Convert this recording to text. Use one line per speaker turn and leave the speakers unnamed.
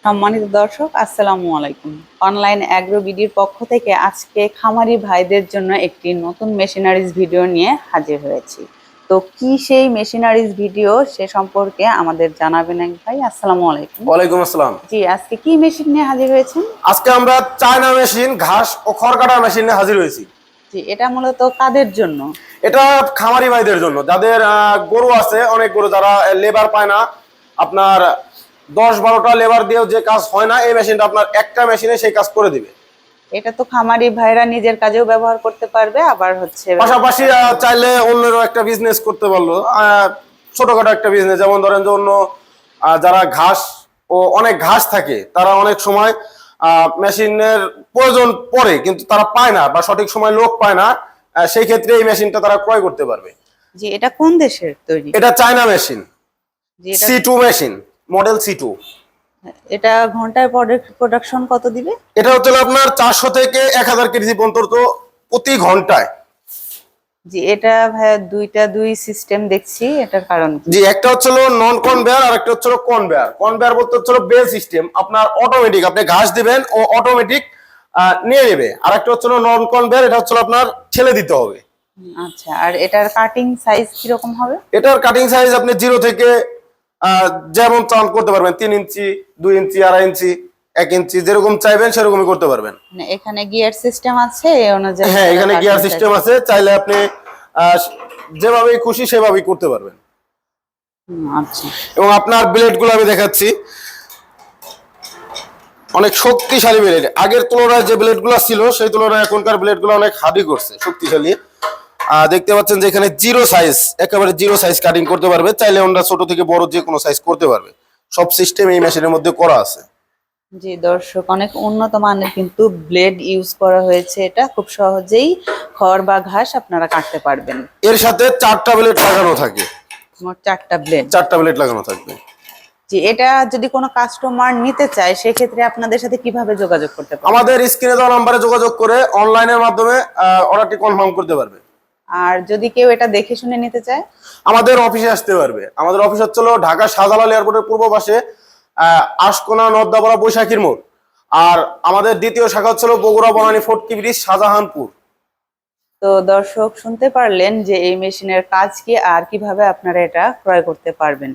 সম্মানিত দর্শক, আসসালামু আলাইকুম। অনলাইন অ্যাগ্রো বিডির পক্ষ থেকে আজকে খামারি ভাইদের জন্য একটি নতুন মেশিনারিজ ভিডিও নিয়ে হাজির হয়েছি। তো কি সেই মেশিনারিজ ভিডিও সে সম্পর্কে আমাদের জানাবেন এক ভাই। আসসালামু আলাইকুম।
ওয়ালাইকুম আসসালাম।
জি, আজকে কি মেশিন নিয়ে হাজির হয়েছেন?
আজকে আমরা চায়না মেশিন, ঘাস ও খড় কাটার মেশিন নিয়ে হাজির হয়েছি।
জি, এটা মূলত কাদের জন্য?
এটা খামারি ভাইদের জন্য, যাদের গরু আছে, অনেক গরু, যারা লেবার পায় না। আপনার 10-12টা লেবার দিয়েও যে কাজ হয় না, এই মেশিনটা আপনার একটা মেশিনে সেই কাজ করে দিবে।
এটা তো খামারি ভাইরা নিজের কাজেও ব্যবহার করতে পারবে, আবার
পাশাপাশি চাইলে অন্যেরও একটা বিজনেস করতে পারলো, ছোটখাটো একটা বিজনেস। যেমন ধরেন যে অন্য যারা ঘাস ও অনেক ঘাস থাকে, তারা অনেক সময় মেশিনের প্রয়োজন পড়ে, কিন্তু তারা পায় না বা সঠিক সময় লোক পায় না। সেই ক্ষেত্রে এই মেশিনটা তারা ক্রয় করতে পারবে।
জি, এটা কোন দেশের তৈরি?
এটা China machine, C2 machine, model C2।
এটা ঘন্টায় প্রোডাকশন কত দিবে?
এটা হচ্ছে আপনার 400 থেকে 1000 কেজি পর্যন্ত প্রতি ঘন্টায়।
জি, এটা ভাইয়া দুই সিস্টেম দেখছি, এটার কারণ কি?
জি, একটা হচ্ছে নন কনভেয়ার আর একটা হচ্ছে কনভেয়ার। কনভেয়ার বলতে হচ্ছে বেল সিস্টেম, আপনার অটোমেটিক, আপনি ঘাস দিবেন ও অটোমেটিক নিয়ে নেবে। আর একটা হচ্ছে নন কনভেয়ার, এটা হচ্ছে আপনার ঠেলে দিতে হবে।
আচ্ছা, আর এটার কাটিং সাইজ কি রকম হবে?
এটার কাটিং সাইজ আপনি 0 থেকে যেমন চান করতে পারবেন, 3 ইঞ্চি, 2 ইঞ্চি, 2.5 ইঞ্চি, 1 ইঞ্চি, যেরকম চাইবেন সেরকমই করতে পারবেন।
মানে এখানে গিয়ার সিস্টেম আছে, এই অনুযায়ী?
হ্যাঁ, এখানে গিয়ার সিস্টেম আছে, চাইলে আপনি যেভাবে খুশি সেভাবেই করতে পারবেন।
আচ্ছা,
এবং আপনার ব্লেড গুলো আমি দেখাচ্ছি, অনেক শক্তিশালী ব্লেড। আগের তুলনায় যে ব্লেড গুলো ছিল সেই তুলনায় এখনকার ব্লেড গুলো অনেক হার্ডি করছে, শক্তিশালী। দেখতে পাচ্ছেন যে এখানে জিরো সাইজ, একেবারে জিরো সাইজ কাটিং করতে পারবে। চাইলে আমরা ছোট থেকে বড় যে কোনো সাইজ করতে পারবে। সব সিস্টেম এই মেশিনের মধ্যে করা আছে।
জি দর্শক, অনেক উন্নত মানের কিন্তু ব্লেড ইউজ করা হয়েছে। এটা খুব সহজেই খড় বা ঘাস আপনারা কাটতে পারবেন।
এর সাথে 4টা ব্লেড লাগানো থাকে।
মোট 4টা ব্লেড?
4টা ব্লেড লাগানো থাকবে।
জি, এটা যদি কোনো কাস্টমার নিতে চায় সেক্ষেত্রে আপনাদের সাথে কিভাবে যোগাযোগ করতে পারবে?
আমাদের স্ক্রিনে দেওয়া নম্বরে যোগাযোগ করে অনলাইনের মাধ্যমে অর্ডারটি কনফার্ম করতে পারবে।
আর যদি কেউ এটা দেখে শুনে নিতে চায়?
আমাদের অফিসে আসতে পারবে। আমাদের অফিস হচ্ছে ঢাকা শাহজালাল এয়ারপোর্টের পূর্ব পাশে, আশকোনা নর্দাপাড়া বৈশাখীর মোড়। আর আমাদের দ্বিতীয় শাখা হচ্ছে বগুড়া বনানী ফোর্টকি ব্রিজ, শাহজাহানপুর।
তো দর্শক শুনতে পারলেন যে এই মেশিনের কাজ কি আর কিভাবে আপনারা এটা ক্রয় করতে পারবেন।